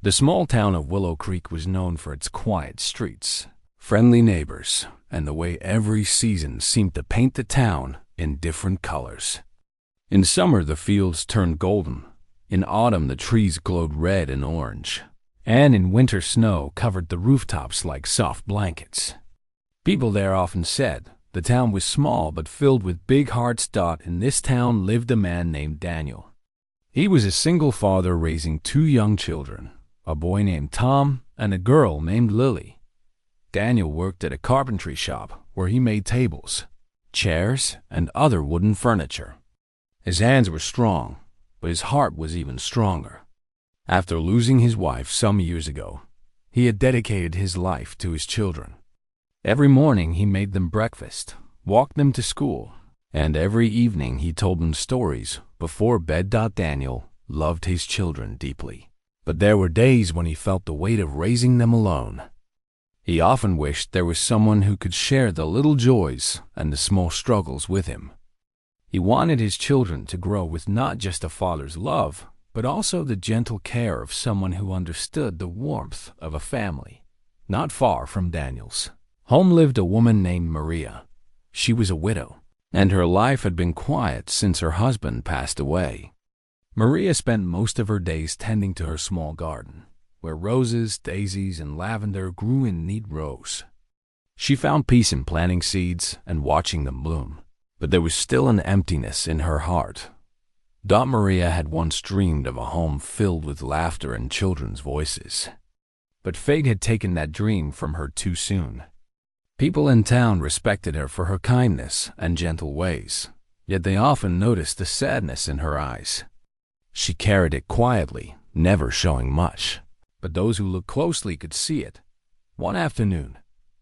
The small town of Willow Creek was known for its quiet streets, friendly neighbors, and the way every season seemed to paint the town in different colors. In summer, the fields turned golden. In autumn, the trees glowed red and orange. And in winter, snow covered the rooftops like soft blankets. People there often said the town was small but filled with big hearts. In this town lived a man named Daniel. He was a single father raising 2 young children, a boy named Tom and a girl named Lily. Daniel worked at a carpentry shop where he made tables, chairs, and other wooden furniture. His hands were strong, but his heart was even stronger. After losing his wife some years ago, he had dedicated his life to his children. Every morning he made them breakfast, walked them to school, and every evening he told them stories before bed. Daniel loved his children deeply, but there were days when he felt the weight of raising them alone. He often wished there was someone who could share the little joys and the small struggles with him. He wanted his children to grow with not just a father's love, but also the gentle care of someone who understood the warmth of a family. Not far from Daniel's home lived a woman named Maria. She was a widow, and her life had been quiet since her husband passed away. Maria spent most of her days tending to her small garden, where roses, daisies, and lavender grew in neat rows. She found peace in planting seeds and watching them bloom, but there was still an emptiness in her heart. Maria had once dreamed of a home filled with laughter and children's voices. But fate had taken that dream from her too soon. People in town respected her for her kindness and gentle ways, yet they often noticed the sadness in her eyes. She carried it quietly, never showing much, but those who looked closely could see it. One afternoon,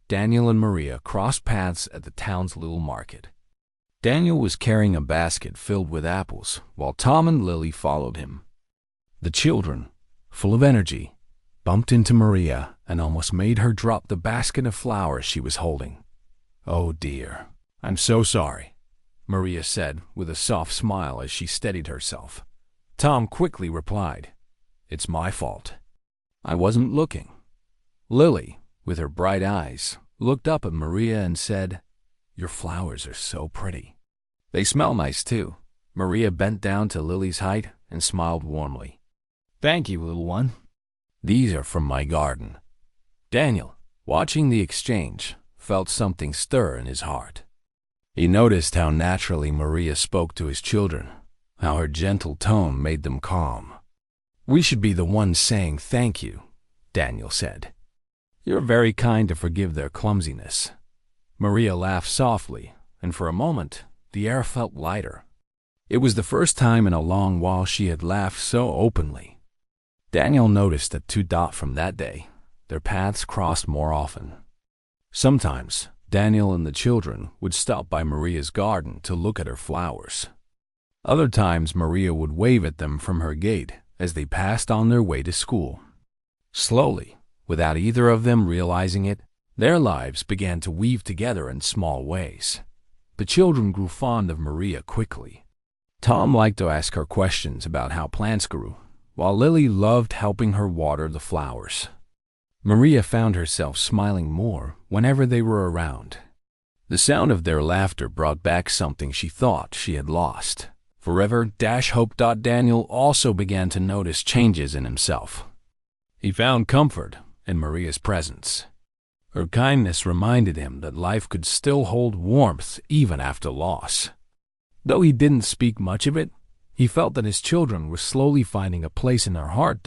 Daniel and Maria crossed paths at the town's little market. Daniel was carrying a basket filled with apples, while Tom and Lily followed him. The children, full of energy, bumped into Maria and almost made her drop the basket of flowers she was holding. "Oh dear, I'm so sorry," Maria said with a soft smile as she steadied herself. Tom quickly replied, "It's my fault. I wasn't looking." Lily, with her bright eyes, looked up at Maria and said, "Your flowers are so pretty." "They smell nice, too." Maria bent down to Lily's height and smiled warmly. "Thank you, little one. These are from my garden." Daniel, watching the exchange, felt something stir in his heart. He noticed how naturally Maria spoke to his children, how her gentle tone made them calm. "We should be the ones saying thank you," Daniel said. "You're very kind to forgive their clumsiness." Maria laughed softly, and for a moment, the air felt lighter. It was the first time in a long while she had laughed so openly. Daniel noticed that from that day, their paths crossed more often. Sometimes, Daniel and the children would stop by Maria's garden to look at her flowers. Other times, Maria would wave at them from her gate as they passed on their way to school. Slowly, without either of them realizing it, their lives began to weave together in small ways. The children grew fond of Maria quickly. Tom liked to ask her questions about how plants grew, while Lily loved helping her water the flowers. Maria found herself smiling more whenever they were around. The sound of their laughter brought back something she thought she had lost. Forever hope. Daniel also began to notice changes in himself. He found comfort in Maria's presence. Her kindness reminded him that life could still hold warmth even after loss. Though he didn't speak much of it, he felt that his children were slowly finding a place in her heart.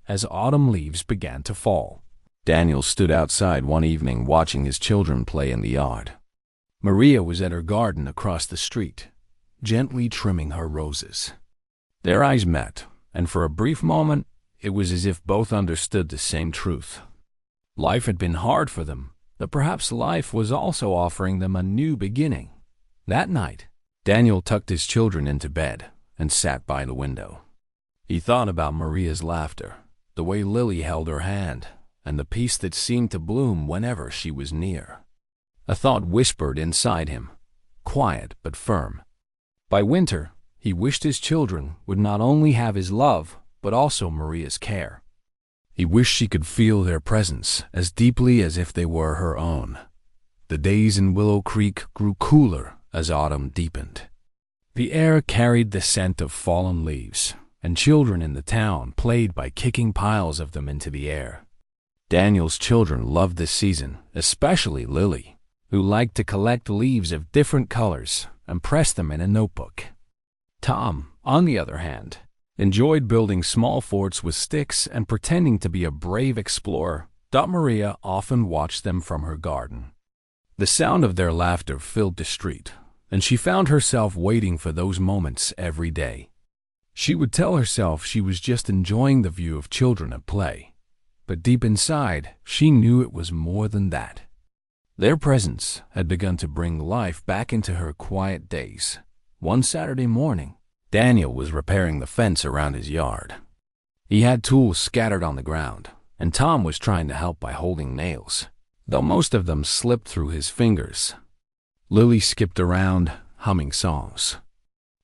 As autumn leaves began to fall, Daniel stood outside one evening watching his children play in the yard. Maria was at her garden across the street, gently trimming her roses. Their eyes met, and for a brief moment, it was as if both understood the same truth. Life had been hard for them, but perhaps life was also offering them a new beginning. That night, Daniel tucked his children into bed and sat by the window. He thought about Maria's laughter, the way Lily held her hand, and the peace that seemed to bloom whenever she was near. A thought whispered inside him, quiet but firm. By winter, he wished his children would not only have his love, but also Maria's care. He wished she could feel their presence as deeply as if they were her own. The days in Willow Creek grew cooler as autumn deepened. The air carried the scent of fallen leaves, and children in the town played by kicking piles of them into the air. Daniel's children loved this season, especially Lily, who liked to collect leaves of different colors and press them in a notebook. Tom, on the other hand, enjoyed building small forts with sticks and pretending to be a brave explorer. Maria often watched them from her garden. The sound of their laughter filled the street, and she found herself waiting for those moments every day. She would tell herself she was just enjoying the view of children at play, but deep inside, she knew it was more than that. Their presence had begun to bring life back into her quiet days. One Saturday morning, Daniel was repairing the fence around his yard. He had tools scattered on the ground, and Tom was trying to help by holding nails, though most of them slipped through his fingers. Lily skipped around, humming songs.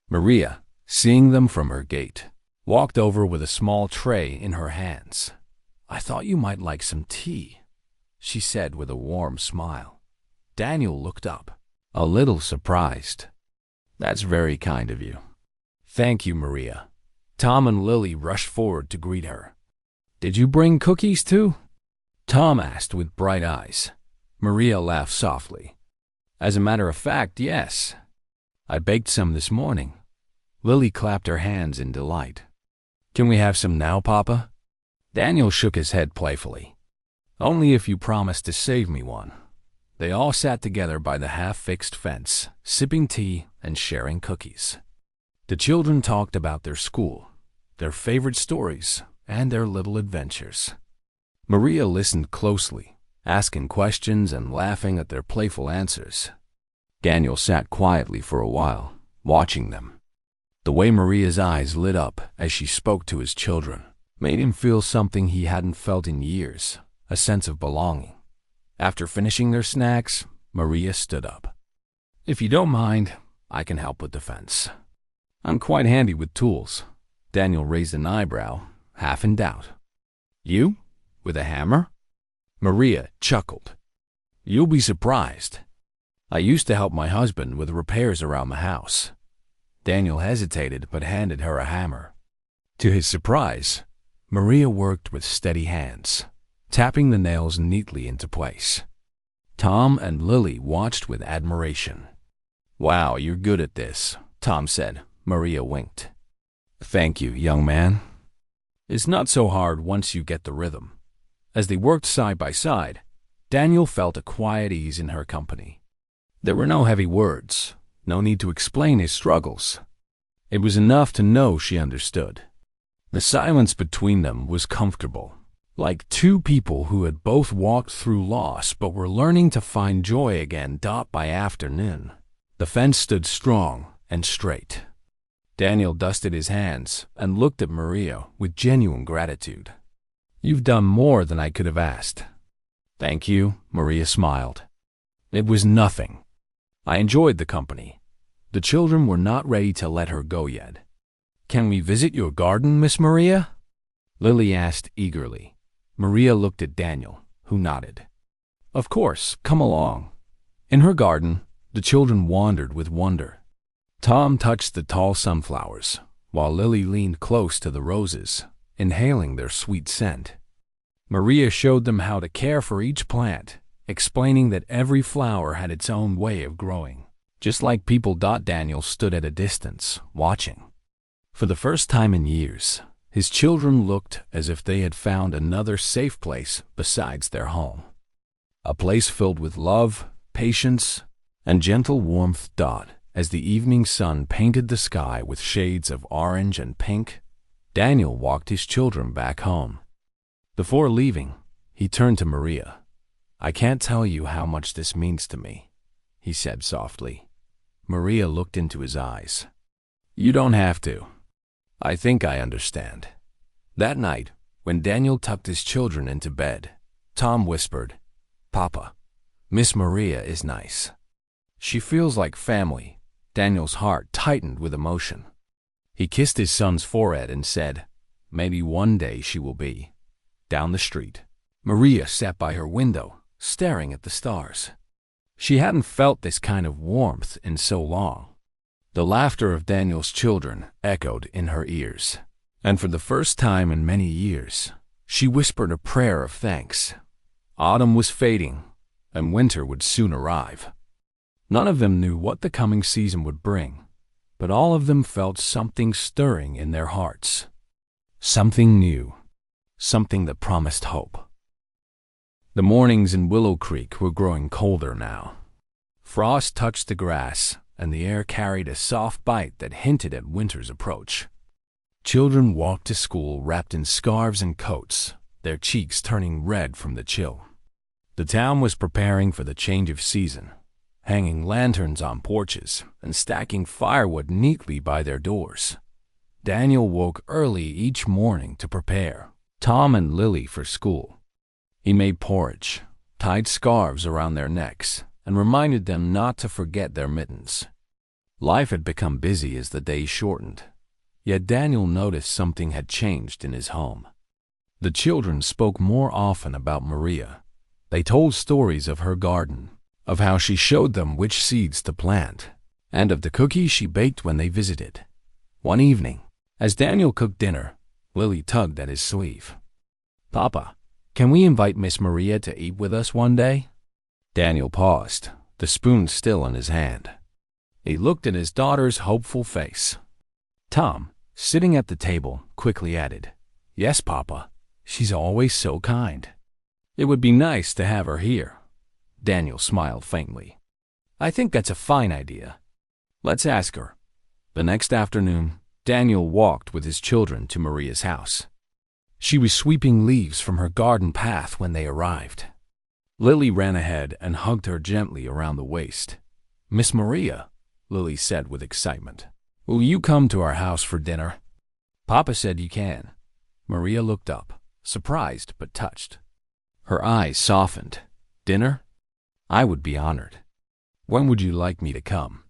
Maria, seeing them from her gate, walked over with a small tray in her hands. "I thought you might like some tea," she said with a warm smile. Daniel looked up, a little surprised. "That's very kind of you." "Thank you, Maria." Tom and Lily rushed forward to greet her. "Did you bring cookies too?" Tom asked with bright eyes. Maria laughed softly. "As a matter of fact, yes. I baked some this morning." Lily clapped her hands in delight. "Can we have some now, Papa?" Daniel shook his head playfully. "Only if you promise to save me one." They all sat together by the half-fixed fence, sipping tea and sharing cookies. The children talked about their school, their favorite stories, and their little adventures. Maria listened closely, asking questions and laughing at their playful answers. Daniel sat quietly for a while, watching them. The way Maria's eyes lit up as she spoke to his children made him feel something he hadn't felt in years, a sense of belonging. After finishing their snacks, Maria stood up. "If you don't mind, I can help with the fence. I'm quite handy with tools." Daniel raised an eyebrow, half in doubt. "You? With a hammer?" Maria chuckled. "You'll be surprised. I used to help my husband with repairs around the house." Daniel hesitated but handed her a hammer. To his surprise, Maria worked with steady hands, tapping the nails neatly into place. Tom and Lily watched with admiration. "Wow, you're good at this," Tom said. Maria winked. "Thank you, young man. It's not so hard once you get the rhythm." As they worked side by side, Daniel felt a quiet ease in her company. There were no heavy words, no need to explain his struggles. It was enough to know she understood. The silence between them was comfortable, like two people who had both walked through loss but were learning to find joy again. By afternoon, the fence stood strong and straight. Daniel dusted his hands and looked at Maria with genuine gratitude. "You've done more than I could have asked." "Thank you," Maria smiled. "It was nothing. I enjoyed the company." The children were not ready to let her go yet. "Can we visit your garden, Miss Maria?" Lily asked eagerly. Maria looked at Daniel, who nodded. "Of course, come along." In her garden, the children wandered with wonder. Tom touched the tall sunflowers, while Lily leaned close to the roses, inhaling their sweet scent. Maria showed them how to care for each plant, explaining that every flower had its own way of growing, just like people. Daniel stood at a distance, watching. For the first time in years, his children looked as if they had found another safe place besides their home. A place filled with love, patience, and gentle warmth. As the evening sun painted the sky with shades of orange and pink, Daniel walked his children back home. Before leaving, he turned to Maria. "I can't tell you how much this means to me," he said softly. Maria looked into his eyes. "You don't have to. I think I understand." That night, when Daniel tucked his children into bed, Tom whispered, "Papa, Miss Maria is nice. She feels like family." Daniel's heart tightened with emotion. He kissed his son's forehead and said, "Maybe one day she will be." Down the street, Maria sat by her window, staring at the stars. She hadn't felt this kind of warmth in so long. The laughter of Daniel's children echoed in her ears, and for the first time in many years, she whispered a prayer of thanks. Autumn was fading, and winter would soon arrive. None of them knew what the coming season would bring, but all of them felt something stirring in their hearts. Something new, something that promised hope. The mornings in Willow Creek were growing colder now. Frost touched the grass, and the air carried a soft bite that hinted at winter's approach. Children walked to school wrapped in scarves and coats, their cheeks turning red from the chill. The town was preparing for the change of season, hanging lanterns on porches and stacking firewood neatly by their doors. Daniel woke early each morning to prepare Tom and Lily for school. He made porridge, tied scarves around their necks, and reminded them not to forget their mittens. Life had become busy as the days shortened, yet Daniel noticed something had changed in his home. The children spoke more often about Maria. They told stories of her garden, of how she showed them which seeds to plant, and of the cookies she baked when they visited. One evening, as Daniel cooked dinner, Lily tugged at his sleeve. "Papa, can we invite Miss Maria to eat with us one day?" Daniel paused, the spoon still in his hand. He looked at his daughter's hopeful face. Tom, sitting at the table, quickly added, "Yes, Papa. She's always so kind." "It would be nice to have her here." Daniel smiled faintly. "I think that's a fine idea. Let's ask her." The next afternoon, Daniel walked with his children to Maria's house. She was sweeping leaves from her garden path when they arrived. Lily ran ahead and hugged her gently around the waist. "Miss Maria," Lily said with excitement, "will you come to our house for dinner?" "Papa said you can." Maria looked up, surprised but touched. Her eyes softened. "Dinner? I would be honored. When would you like me to come?"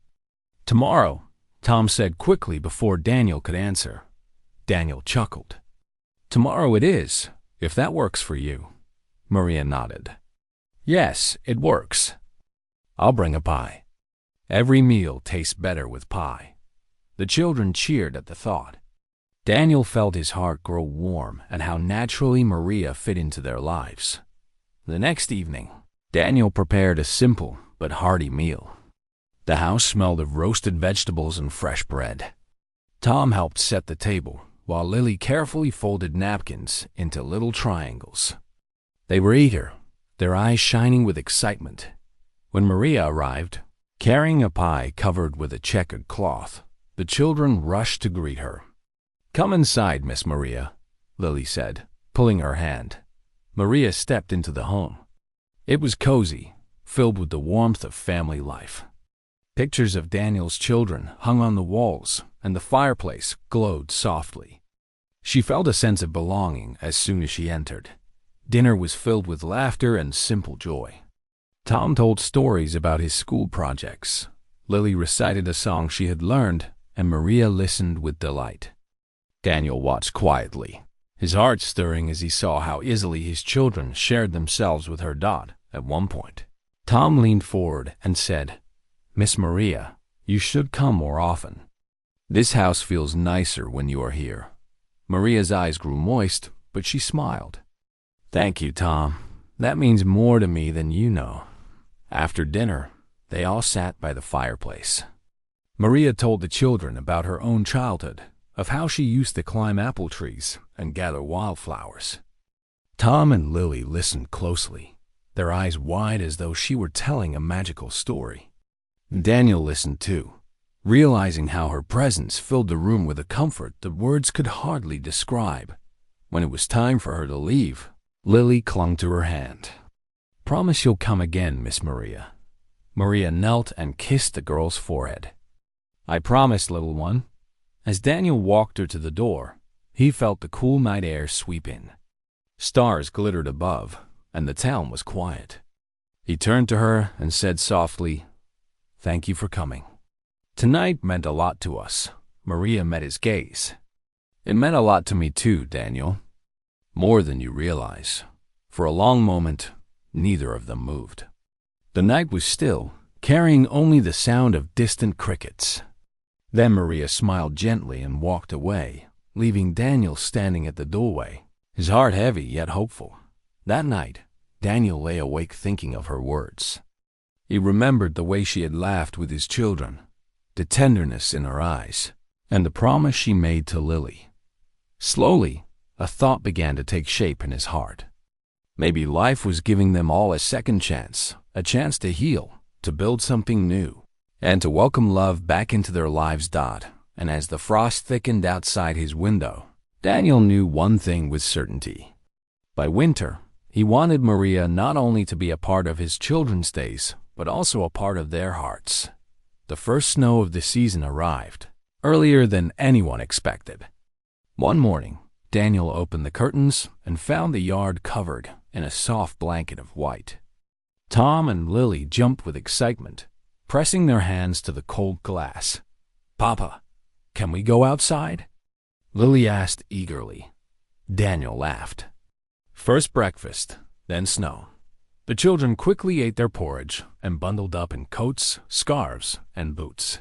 "Tomorrow," Tom said quickly before Daniel could answer. Daniel chuckled. "Tomorrow it is, if that works for you." Maria nodded. "Yes, it works. I'll bring a pie. Every meal tastes better with pie." The children cheered at the thought. Daniel felt his heart grow warm at how naturally Maria fit into their lives. The next evening, Daniel prepared a simple but hearty meal. The house smelled of roasted vegetables and fresh bread. Tom helped set the table, while Lily carefully folded napkins into little triangles. They were eager, their eyes shining with excitement. When Maria arrived, carrying a pie covered with a checkered cloth, the children rushed to greet her. "Come inside, Miss Maria," Lily said, pulling her hand. Maria stepped into the home. It was cozy, filled with the warmth of family life. Pictures of Daniel's children hung on the walls, and the fireplace glowed softly. She felt a sense of belonging as soon as she entered. Dinner was filled with laughter and simple joy. Tom told stories about his school projects. Lily recited a song she had learned, and Maria listened with delight. Daniel watched quietly, his heart stirring as he saw how easily his children shared themselves with her Dot at one point. Tom leaned forward and said, "Miss Maria, you should come more often. This house feels nicer when you are here." Maria's eyes grew moist, but she smiled. "Thank you, Tom. That means more to me than you know." After dinner, they all sat by the fireplace. Maria told the children about her own childhood, of how she used to climb apple trees and gather wildflowers. Tom and Lily listened closely, their eyes wide as though she were telling a magical story. Daniel listened too, realizing how her presence filled the room with a comfort that words could hardly describe. When it was time for her to leave, Lily clung to her hand. "Promise you'll come again, Miss Maria." Maria knelt and kissed the girl's forehead. "I promise, little one." As Daniel walked her to the door, he felt the cool night air sweep in. Stars glittered above, and the town was quiet. He turned to her and said softly, "Thank you for coming. Tonight meant a lot to us." Maria met his gaze. "It meant a lot to me too, Daniel." more than you realize. For a long moment, neither of them moved. The night was still, carrying only the sound of distant crickets. Then Maria smiled gently and walked away, leaving Daniel standing at the doorway, his heart heavy yet hopeful. That night, Daniel lay awake thinking of her words. He remembered the way she had laughed with his children, the tenderness in her eyes, and the promise she made to Lily. Slowly, a thought began to take shape in his heart. Maybe life was giving them all a second chance, a chance to heal, to build something new, and to welcome love back into their lives. And as the frost thickened outside his window, Daniel knew one thing with certainty. By winter, he wanted Maria not only to be a part of his children's days, but also a part of their hearts. The first snow of the season arrived, earlier than anyone expected. One morning, Daniel opened the curtains and found the yard covered in a soft blanket of white. Tom and Lily jumped with excitement, pressing their hands to the cold glass. "Papa, can we go outside?" Lily asked eagerly. Daniel laughed. First breakfast, then snow. The children quickly ate their porridge and bundled up in coats, scarves, and boots.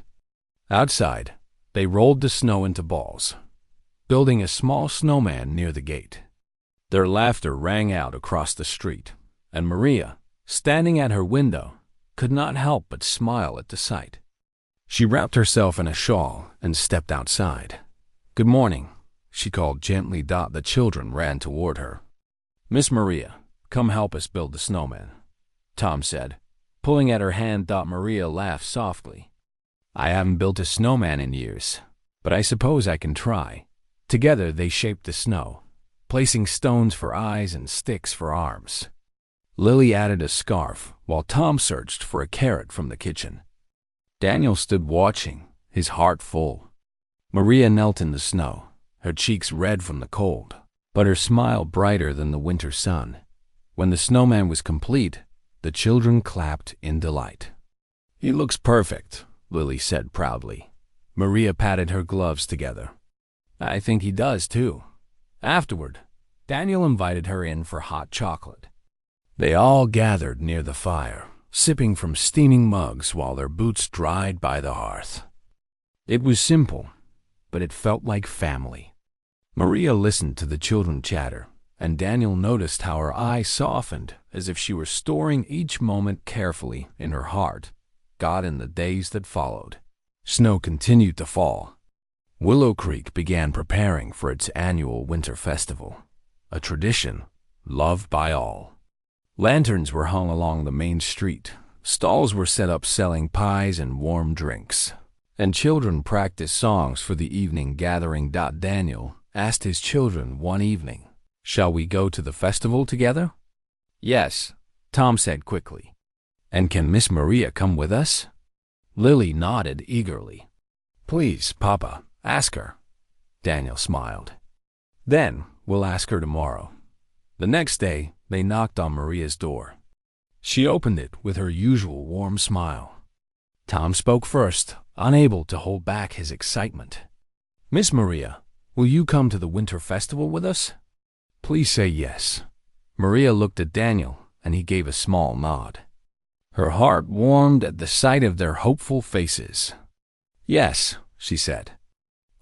Outside, they rolled the snow into balls, building a small snowman near the gate. Their laughter rang out across the street, and Maria, standing at her window, could not help but smile at the sight. She wrapped herself in a shawl and stepped outside. "Good morning," she called gently. The children ran toward her. "Miss Maria, come help us build the snowman," Tom said, pulling at her hand. Maria laughed softly. "I haven't built a snowman in years, but I suppose I can try." Together they shaped the snow, placing stones for eyes and sticks for arms. Lily added a scarf, while Tom searched for a carrot from the kitchen. Daniel stood watching, his heart full. Maria knelt in the snow, her cheeks red from the cold, but her smile brighter than the winter sun. When the snowman was complete, the children clapped in delight. "He looks perfect," Lily said proudly. Maria patted her gloves together. "I think he does, too." Afterward, Daniel invited her in for hot chocolate. They all gathered near the fire, sipping from steaming mugs while their boots dried by the hearth. It was simple, but it felt like family. Maria listened to the children chatter, and Daniel noticed how her eyes softened as if she were storing each moment carefully in her heart. In the days that followed, snow continued to fall. Willow Creek began preparing for its annual winter festival, a tradition loved by all. Lanterns were hung along the main street, stalls were set up selling pies and warm drinks, and children practiced songs for the evening gathering. Daniel asked his children one evening, "Shall we go to the festival together?" "Yes," Tom said quickly. "And can Miss Maria come with us?" Lily nodded eagerly. "Please, Papa, ask her." Daniel smiled. "Then we'll ask her tomorrow." The next day, they knocked on Maria's door. She opened it with her usual warm smile. Tom spoke first, unable to hold back his excitement. "Miss Maria, will you come to the winter festival with us?" "Please say yes." Maria looked at Daniel, and he gave a small nod. Her heart warmed at the sight of their hopeful faces. "Yes," she said.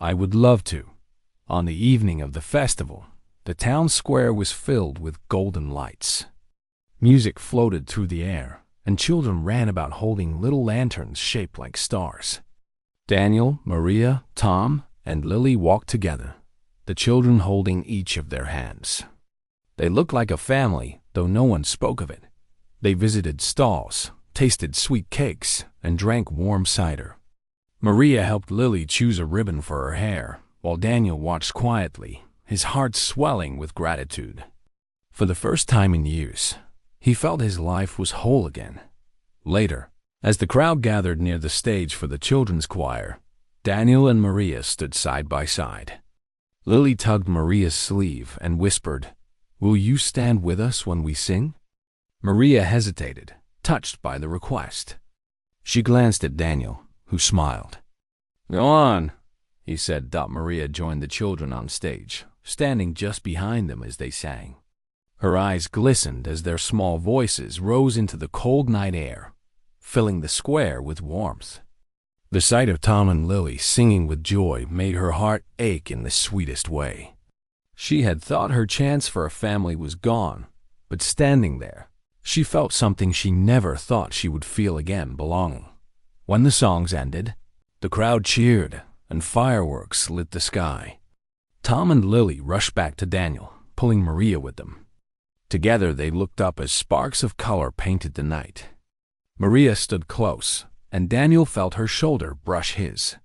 "I would love to." On the evening of the festival, the town square was filled with golden lights. Music floated through the air, and children ran about holding little lanterns shaped like stars. Daniel, Maria, Tom, and Lily walked together, the children holding each of their hands. They looked like a family, though no one spoke of it. They visited stalls, tasted sweet cakes, and drank warm cider. Maria helped Lily choose a ribbon for her hair, while Daniel watched quietly, his heart swelling with gratitude. For the first time in years, he felt his life was whole again. Later, as the crowd gathered near the stage for the children's choir, Daniel and Maria stood side by side. Lily tugged Maria's sleeve and whispered, "Will you stand with us when we sing?" Maria hesitated, touched by the request. She glanced at Daniel, who smiled. "Go on," he said. Maria joined the children on stage, standing just behind them as they sang. Her eyes glistened as their small voices rose into the cold night air, filling the square with warmth. The sight of Tom and Lily singing with joy made her heart ache in the sweetest way. She had thought her chance for a family was gone, but standing there, she felt something she never thought she would feel again: belonging. When the songs ended, the crowd cheered and fireworks lit the sky. Tom and Lily rushed back to Daniel, pulling Maria with them. Together they looked up as sparks of color painted the night. Maria stood close, and Daniel felt her shoulder brush his.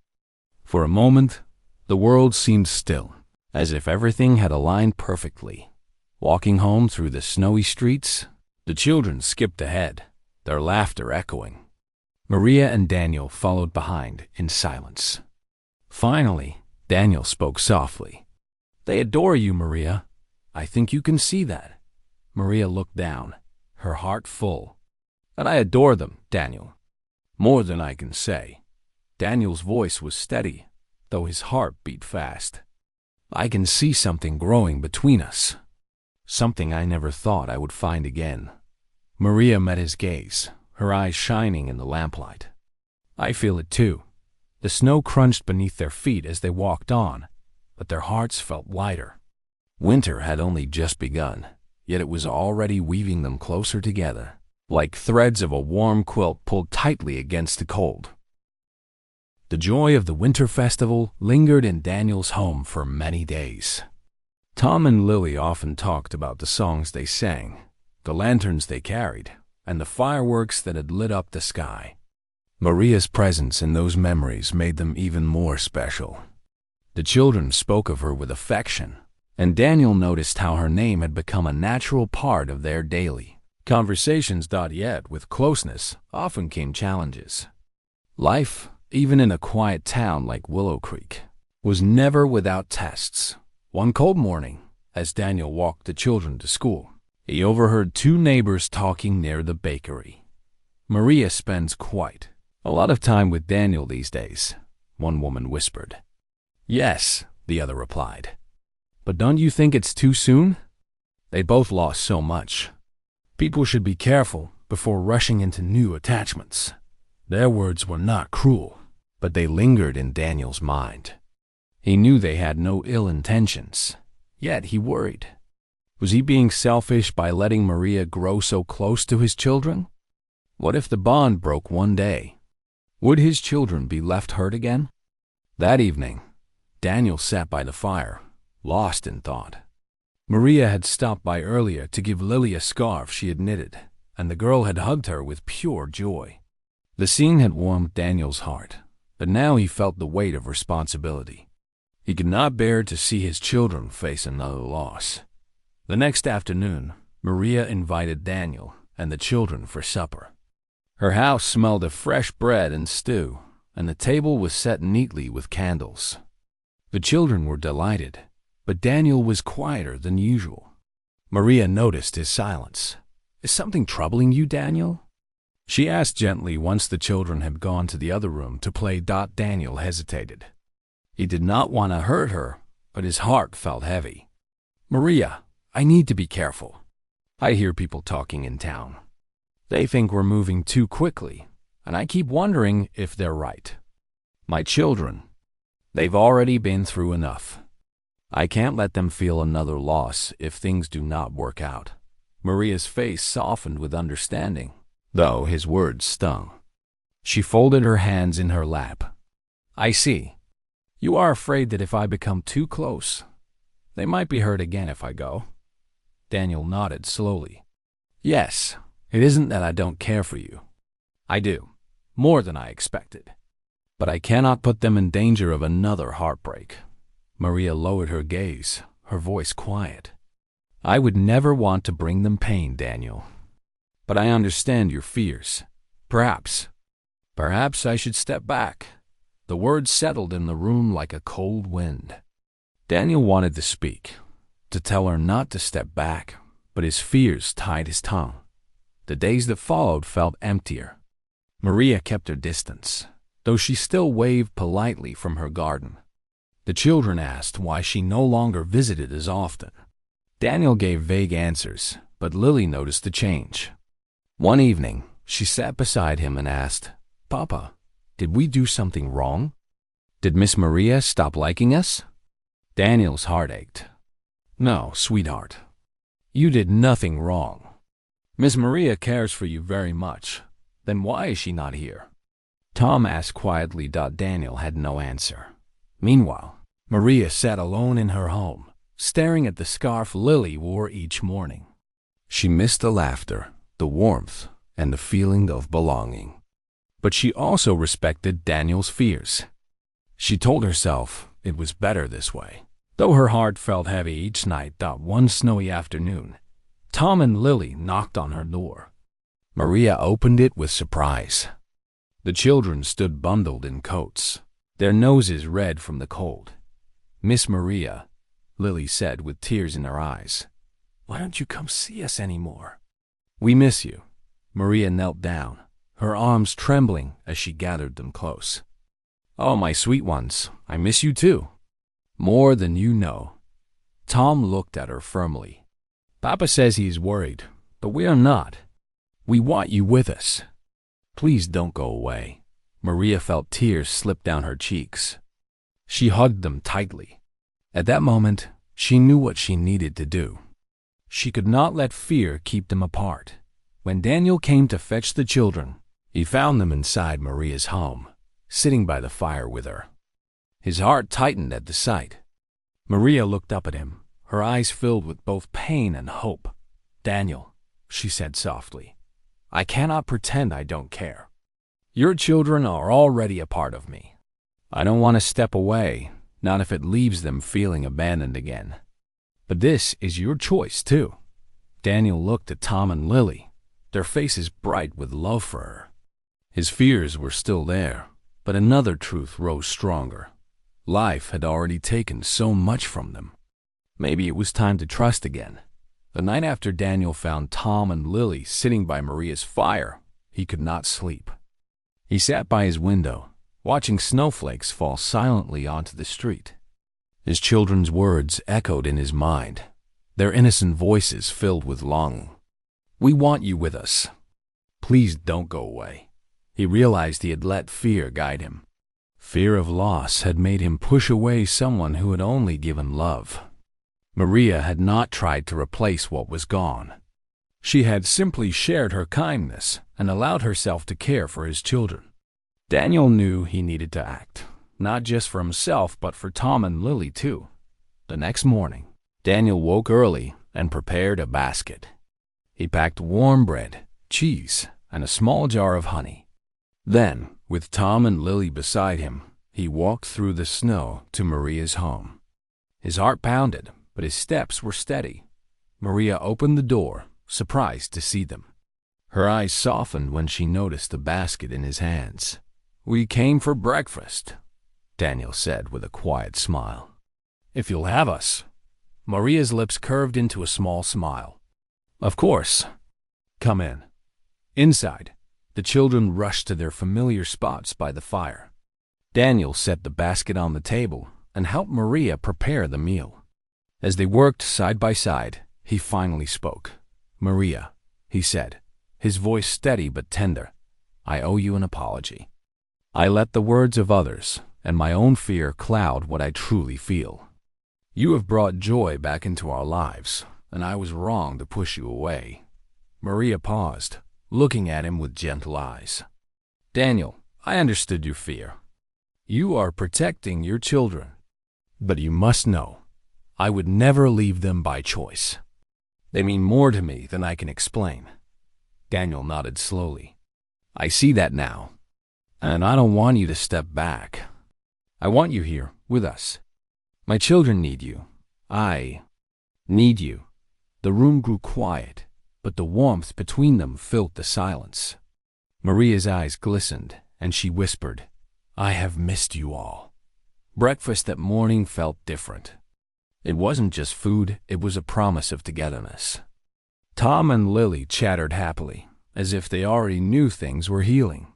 For a moment, the world seemed still, as if everything had aligned perfectly. Walking home through the snowy streets, the children skipped ahead, their laughter echoing. Maria and Daniel followed behind in silence. Finally, Daniel spoke softly. "They adore you, Maria. I think you can see that." Maria looked down, her heart full. "And I adore them, Daniel. More than I can say." Daniel's voice was steady, though his heart beat fast. "I can see something growing between us. Something I never thought I would find again." Maria met his gaze, her eyes shining in the lamplight. "I feel it too." The snow crunched beneath their feet as they walked on, but their hearts felt lighter. Winter had only just begun, yet it was already weaving them closer together, like threads of a warm quilt pulled tightly against the cold. The joy of the winter festival lingered in Daniel's home for many days. Tom and Lily often talked about the songs they sang, the lanterns they carried, and the fireworks that had lit up the sky. Maria's presence in those memories made them even more special. The children spoke of her with affection, and Daniel noticed how her name had become a natural part of their daily conversations. Yet, with closeness, often came challenges. Life, even in a quiet town like Willow Creek, was never without tests. One cold morning, as Daniel walked the children to school, he overheard two neighbors talking near the bakery. "Maria spends quite a lot of time with Daniel these days," one woman whispered. "Yes," the other replied. "But don't you think it's too soon? They both lost so much. People should be careful before rushing into new attachments." Their words were not cruel, but they lingered in Daniel's mind. He knew they had no ill intentions, yet he worried. Was he being selfish by letting Maria grow so close to his children? What if the bond broke one day? Would his children be left hurt again? That evening, Daniel sat by the fire, lost in thought. Maria had stopped by earlier to give Lily a scarf she had knitted, and the girl had hugged her with pure joy. The scene had warmed Daniel's heart, but now he felt the weight of responsibility. He could not bear to see his children face another loss. The next afternoon, Maria invited Daniel and the children for supper. Her house smelled of fresh bread and stew, and the table was set neatly with candles. The children were delighted, but Daniel was quieter than usual. Maria noticed his silence. "Is something troubling you, Daniel?" she asked gently once the children had gone to the other room to play. Daniel hesitated. He did not want to hurt her, but his heart felt heavy. "Maria, I need to be careful. I hear people talking in town. They think we're moving too quickly, and I keep wondering if they're right. My children, they've already been through enough. I can't let them feel another loss if things do not work out." Maria's face softened with understanding, though his words stung. She folded her hands in her lap. "I see. You are afraid that if I become too close, they might be hurt again if I go." Daniel nodded slowly. "Yes, it isn't that I don't care for you. I do, more than I expected. But I cannot put them in danger of another heartbreak." Maria lowered her gaze, her voice quiet. "I would never want to bring them pain, Daniel. But I understand your fears. Perhaps I should step back." The words settled in the room like a cold wind. Daniel wanted to speak, to tell her not to step back, but his fears tied his tongue. The days that followed felt emptier. Maria kept her distance, though she still waved politely from her garden. The children asked why she no longer visited as often. Daniel gave vague answers, but Lily noticed the change. One evening, she sat beside him and asked, "Papa, did we do something wrong? Did Miss Maria stop liking us?" Daniel's heart ached. "No, sweetheart. You did nothing wrong. Miss Maria cares for you very much. Then why is she not here?" Tom asked quietly. Daniel had no answer. Meanwhile, Maria sat alone in her home, staring at the scarf Lily wore each morning. She missed the laughter, the warmth, and the feeling of belonging. But she also respected Daniel's fears. She told herself it was better this way. Though her heart felt heavy each night, one snowy afternoon, Tom and Lily knocked on her door. Maria opened it with surprise. The children stood bundled in coats, their noses red from the cold. "Miss Maria," Lily said with tears in her eyes, "why don't you come see us anymore?" "We miss you." Maria knelt down, her arms trembling as she gathered them close. "Oh, my sweet ones, I miss you too. More than you know." Tom looked at her firmly. "Papa says he is worried, but we are not. We want you with us. Please don't go away." Maria felt tears slip down her cheeks. She hugged them tightly. At that moment, she knew what she needed to do. She could not let fear keep them apart. When Daniel came to fetch the children, he found them inside Maria's home, sitting by the fire with her. His heart tightened at the sight. Maria looked up at him, her eyes filled with both pain and hope. "Daniel," she said softly, "I cannot pretend I don't care. Your children are already a part of me. I don't want to step away, not if it leaves them feeling abandoned again. But this is your choice, too." Daniel looked at Tom and Lily, their faces bright with love for her. His fears were still there, but another truth rose stronger. Life had already taken so much from them. Maybe it was time to trust again. The night after Daniel found Tom and Lily sitting by Maria's fire, he could not sleep. He sat by his window, watching snowflakes fall silently onto the street. His children's words echoed in his mind, their innocent voices filled with longing. "We want you with us. Please don't go away." He realized he had let fear guide him. Fear of loss had made him push away someone who had only given love. Maria had not tried to replace what was gone. She had simply shared her kindness and allowed herself to care for his children. Daniel knew he needed to act, not just for himself, but for Tom and Lily too. The next morning, Daniel woke early and prepared a basket. He packed warm bread, cheese, and a small jar of honey. Then, with Tom and Lily beside him, he walked through the snow to Maria's home. His heart pounded, but his steps were steady. Maria opened the door, surprised to see them. Her eyes softened when she noticed the basket in his hands. "We came for breakfast," Daniel said with a quiet smile. "If you'll have us." Maria's lips curved into a small smile. "Of course. Come in." Inside, the children rushed to their familiar spots by the fire. Daniel set the basket on the table and helped Maria prepare the meal. As they worked side by side, he finally spoke. "Maria," he said, his voice steady but tender, "I owe you an apology. I let the words of others and my own fear cloud what I truly feel. You have brought joy back into our lives, and I was wrong to push you away." Maria paused, looking at him with gentle eyes. "Daniel, I understood your fear. You are protecting your children. But you must know, I would never leave them by choice. They mean more to me than I can explain." Daniel nodded slowly. "I see that now. And I don't want you to step back. I want you here with us. My children need you. I need you." The room grew quiet, but the warmth between them filled the silence. Maria's eyes glistened, and she whispered, "I have missed you all." Breakfast that morning felt different. It wasn't just food, it was a promise of togetherness. Tom and Lily chattered happily, as if they already knew things were healing.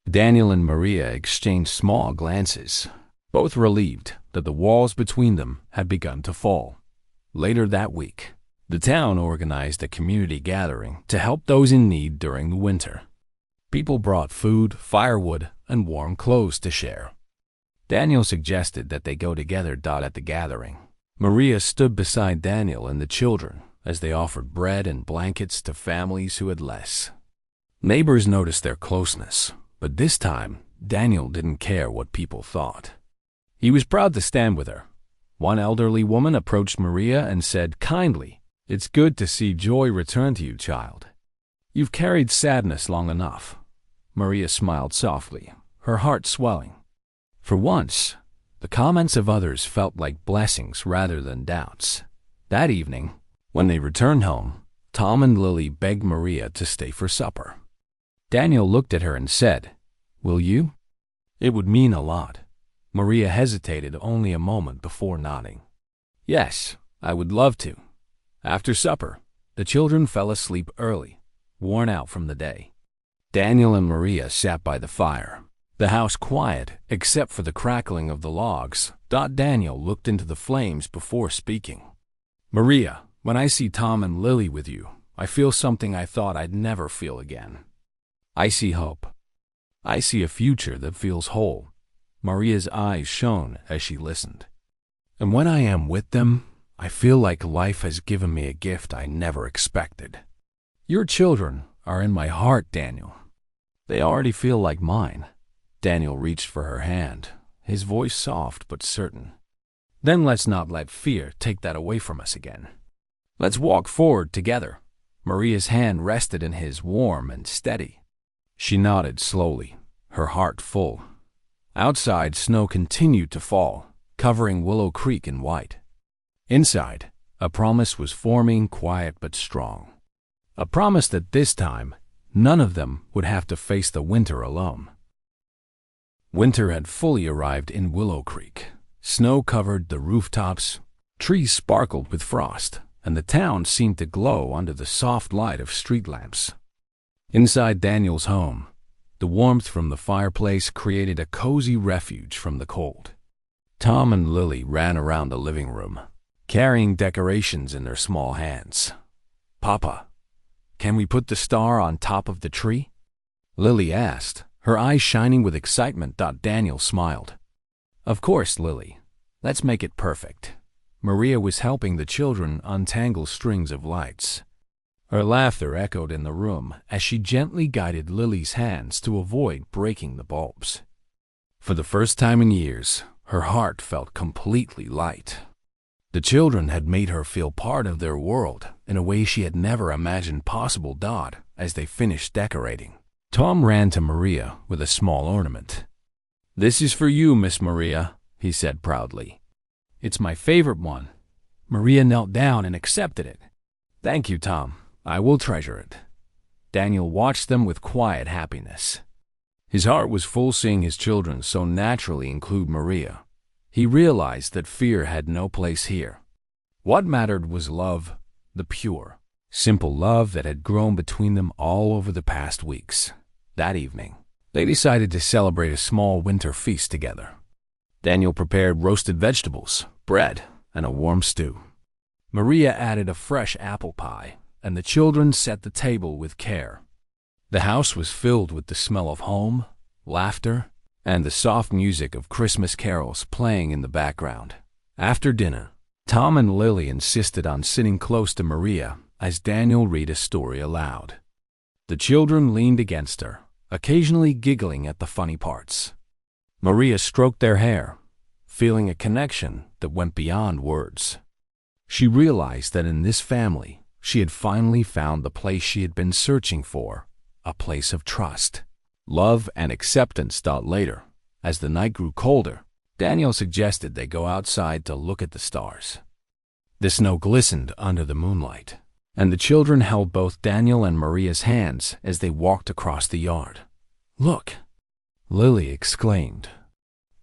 Daniel and Maria exchanged small glances, both relieved, that the walls between them had begun to fall. Later that week, the town organized a community gathering to help those in need during the winter. People brought food, firewood, and warm clothes to share. Daniel suggested that they go together. At the gathering, Maria stood beside Daniel and the children as they offered bread and blankets to families who had less. Neighbors noticed their closeness, but this time, Daniel didn't care what people thought. He was proud to stand with her. One elderly woman approached Maria and said kindly, "It's good to see joy return to you, child. You've carried sadness long enough." Maria smiled softly, her heart swelling. For once, the comments of others felt like blessings rather than doubts. That evening, when they returned home, Tom and Lily begged Maria to stay for supper. Daniel looked at her and said, "Will you?" "It would mean a lot." Maria hesitated only a moment before nodding. "Yes, I would love to." After supper, the children fell asleep early, worn out from the day. Daniel and Maria sat by the fire, the house quiet except for the crackling of the logs. Daniel looked into the flames before speaking. "Maria, when I see Tom and Lily with you, I feel something I thought I'd never feel again. I see hope. I see a future that feels whole." Maria's eyes shone as she listened. "And when I am with them, I feel like life has given me a gift I never expected. Your children are in my heart, Daniel. They already feel like mine." Daniel reached for her hand, his voice soft but certain. "Then let's not let fear take that away from us again. Let's walk forward together." Maria's hand rested in his, warm and steady. She nodded slowly, her heart full. Outside, snow continued to fall, covering Willow Creek in white. Inside, a promise was forming, quiet but strong. A promise that this time, none of them would have to face the winter alone. Winter had fully arrived in Willow Creek. Snow covered the rooftops, trees sparkled with frost, and the town seemed to glow under the soft light of street lamps. Inside Daniel's home, the warmth from the fireplace created a cozy refuge from the cold. Tom and Lily ran around the living room, carrying decorations in their small hands. "Papa, can we put the star on top of the tree?" Lily asked, her eyes shining with excitement. Daniel smiled. "Of course, Lily. Let's make it perfect." Maria was helping the children untangle strings of lights. Her laughter echoed in the room as she gently guided Lily's hands to avoid breaking the bulbs. For the first time in years, her heart felt completely light. The children had made her feel part of their world in a way she had never imagined possible. As they finished decorating, Tom ran to Maria with a small ornament. "This is for you, Miss Maria," he said proudly. "It's my favorite one." Maria knelt down and accepted it. "Thank you, Tom. I will treasure it." Daniel watched them with quiet happiness. His heart was full seeing his children so naturally include Maria. He realized that fear had no place here. What mattered was love, the pure, simple love that had grown between them all over the past weeks. That evening, they decided to celebrate a small winter feast together. Daniel prepared roasted vegetables, bread, and a warm stew. Maria added a fresh apple pie, and the children set the table with care. The house was filled with the smell of home, laughter, and the soft music of Christmas carols playing in the background. After dinner, Tom and Lily insisted on sitting close to Maria as Daniel read a story aloud. The children leaned against her, occasionally giggling at the funny parts. Maria stroked their hair, feeling a connection that went beyond words. She realized that in this family, she had finally found the place she had been searching for, a place of trust, love, and acceptance. Later, as the night grew colder, Daniel suggested they go outside to look at the stars. The snow glistened under the moonlight, and the children held both Daniel and Maria's hands as they walked across the yard. "Look!" Lily exclaimed.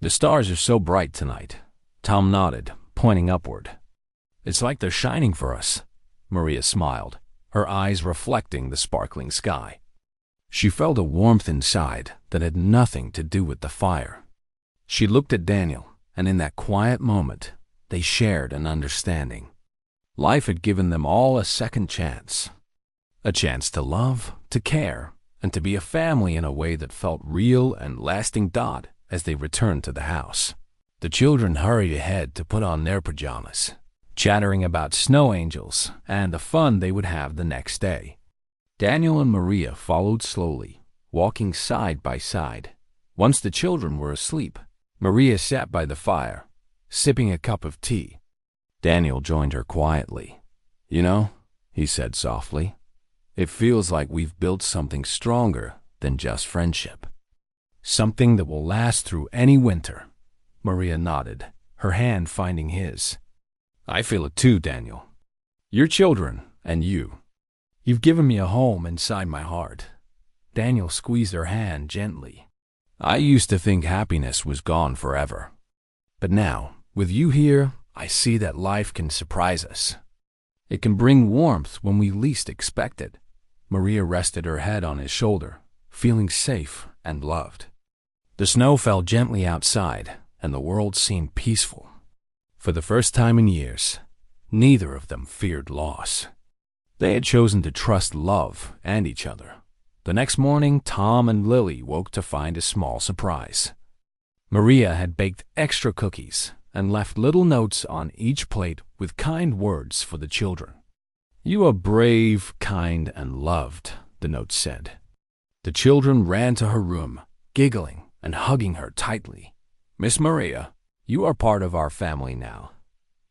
"The stars are so bright tonight." Tom nodded, pointing upward. "It's like they're shining for us." Maria smiled, her eyes reflecting the sparkling sky. She felt a warmth inside that had nothing to do with the fire. She looked at Daniel, and in that quiet moment, they shared an understanding. Life had given them all a second chance. A chance to love, to care, and to be a family in a way that felt real and lasting. As they returned to the house, the children hurried ahead to put on their pajamas, chattering about snow angels and the fun they would have the next day. Daniel and Maria followed slowly, walking side by side. Once the children were asleep, Maria sat by the fire, sipping a cup of tea. Daniel joined her quietly. "You know," he said softly, "it feels like we've built something stronger than just friendship. Something that will last through any winter." Maria nodded, her hand finding his. "I feel it too, Daniel. Your children and you've given me a home inside my heart." Daniel squeezed her hand gently. "I used to think happiness was gone forever. But now, with you here, I see that life can surprise us. It can bring warmth when we least expect it." Maria rested her head on his shoulder, feeling safe and loved. The snow fell gently outside, and the world seemed peaceful. For the first time in years, neither of them feared loss. They had chosen to trust love and each other. The next morning, Tom and Lily woke to find a small surprise. Maria had baked extra cookies and left little notes on each plate with kind words for the children. "You are brave, kind, and loved," the note said. The children ran to her room, giggling and hugging her tightly. "Miss Maria, you are part of our family now,"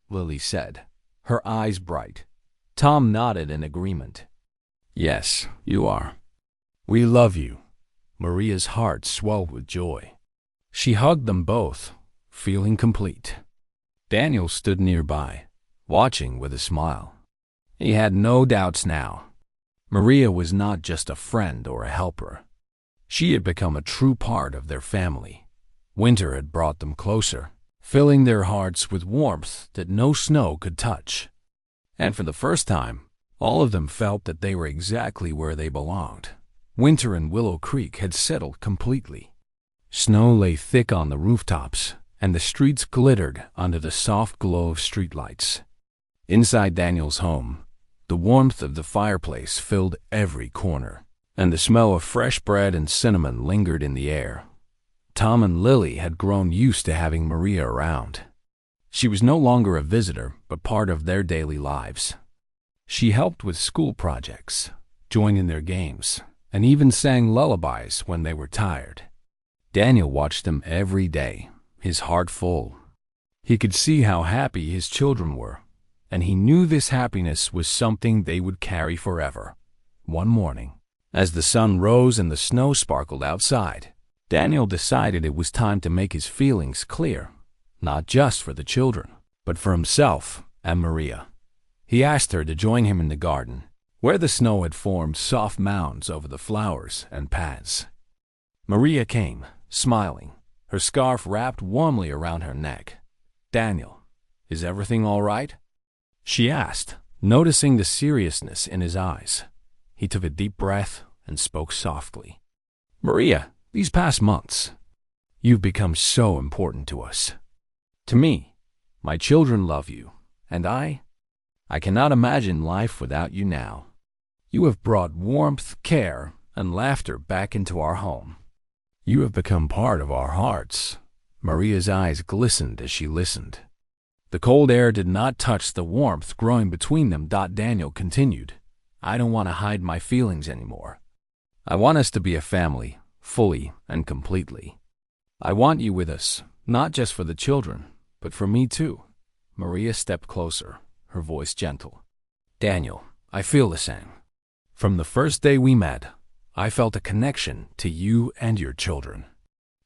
Lily said, her eyes bright. Tom nodded in agreement. "Yes, you are. We love you." Maria's heart swelled with joy. She hugged them both, feeling complete. Daniel stood nearby, watching with a smile. He had no doubts now. Maria was not just a friend or a helper. She had become a true part of their family. Winter had brought them closer, filling their hearts with warmth that no snow could touch. And for the first time, all of them felt that they were exactly where they belonged. Winter in Willow Creek had settled completely. Snow lay thick on the rooftops, and the streets glittered under the soft glow of streetlights. Inside Daniel's home, the warmth of the fireplace filled every corner, and the smell of fresh bread and cinnamon lingered in the air. Tom and Lily had grown used to having Maria around. She was no longer a visitor, but part of their daily lives. She helped with school projects, joined in their games, and even sang lullabies when they were tired. Daniel watched them every day, his heart full. He could see how happy his children were, and he knew this happiness was something they would carry forever. One morning, as the sun rose and the snow sparkled outside, Daniel decided it was time to make his feelings clear, not just for the children, but for himself and Maria. He asked her to join him in the garden, where the snow had formed soft mounds over the flowers and paths. Maria came, smiling, her scarf wrapped warmly around her neck. "Daniel, is everything all right?" she asked, noticing the seriousness in his eyes. He took a deep breath and spoke softly. "Maria, these past months, you've become so important to us. To me, my children love you, and I cannot imagine life without you now. You have brought warmth, care, and laughter back into our home. You have become part of our hearts." Maria's eyes glistened as she listened. The cold air did not touch the warmth growing between them. Daniel continued, "I don't want to hide my feelings anymore. I want us to be a family, fully and completely. I want you with us, not just for the children, but for me too." Maria stepped closer, her voice gentle. "Daniel, I feel the same. From the first day we met, I felt a connection to you and your children.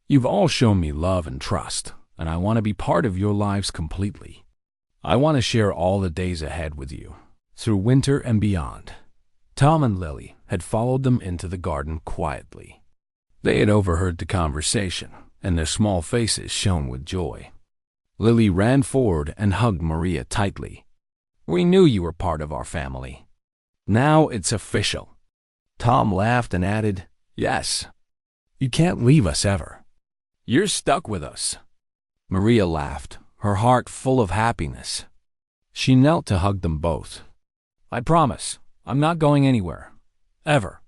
You've all shown me love and trust, and I want to be part of your lives completely. I want to share all the days ahead with you, through winter and beyond." Tom and Lily had followed them into the garden quietly. They had overheard the conversation, and their small faces shone with joy. Lily ran forward and hugged Maria tightly. "We knew you were part of our family. Now it's official." Tom laughed and added, "Yes, you can't leave us ever. You're stuck with us." Maria laughed, her heart full of happiness. She knelt to hug them both. "I promise, I'm not going anywhere. Ever."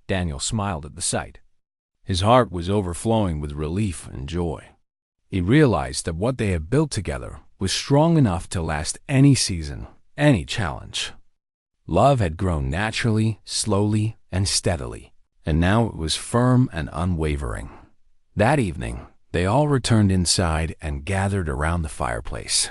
Daniel smiled at the sight. His heart was overflowing with relief and joy. He realized that what they had built together was strong enough to last any season, any challenge. Love had grown naturally, slowly, and steadily, and now it was firm and unwavering. That evening, they all returned inside and gathered around the fireplace.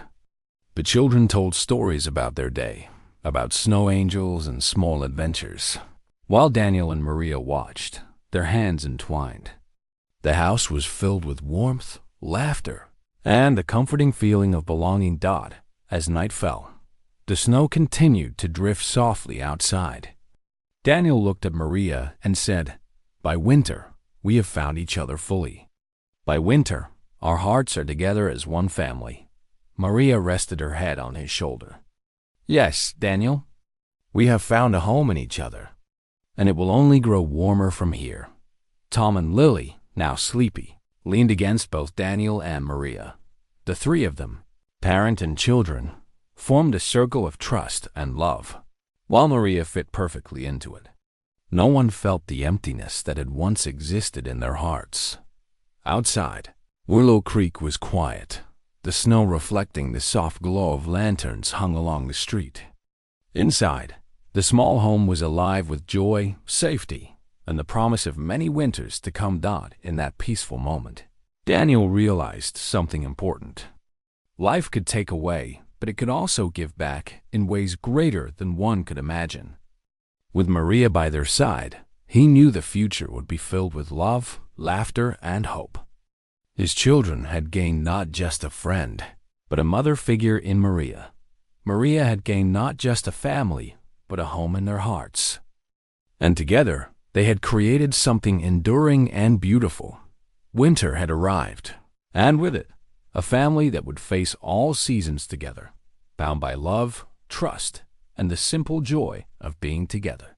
The children told stories about their day, about snow angels and small adventures, while Daniel and Maria watched, their hands entwined. The house was filled with warmth, laughter, and a comforting feeling of belonging. As night fell, the snow continued to drift softly outside. Daniel looked at Maria and said, "By winter, we have found each other fully. By winter, our hearts are together as one family." Maria rested her head on his shoulder. "Yes, Daniel, we have found a home in each other, and it will only grow warmer from here." Tom and Lily, now sleepy, leaned against both Daniel and Maria. The three of them, parent and children, formed a circle of trust and love, while Maria fit perfectly into it. No one felt the emptiness that had once existed in their hearts. Outside, Willow Creek was quiet, the snow reflecting the soft glow of lanterns hung along the street. Inside, the small home was alive with joy, safety, and the promise of many winters to come. In that peaceful moment, Daniel realized something important. Life could take away, but it could also give back in ways greater than one could imagine. With Maria by their side, he knew the future would be filled with love, laughter, and hope. His children had gained not just a friend, but a mother figure in Maria. Maria had gained not just a family, but a home in their hearts. And together, they had created something enduring and beautiful. Winter had arrived, and with it, a family that would face all seasons together, bound by love, trust, and the simple joy of being together.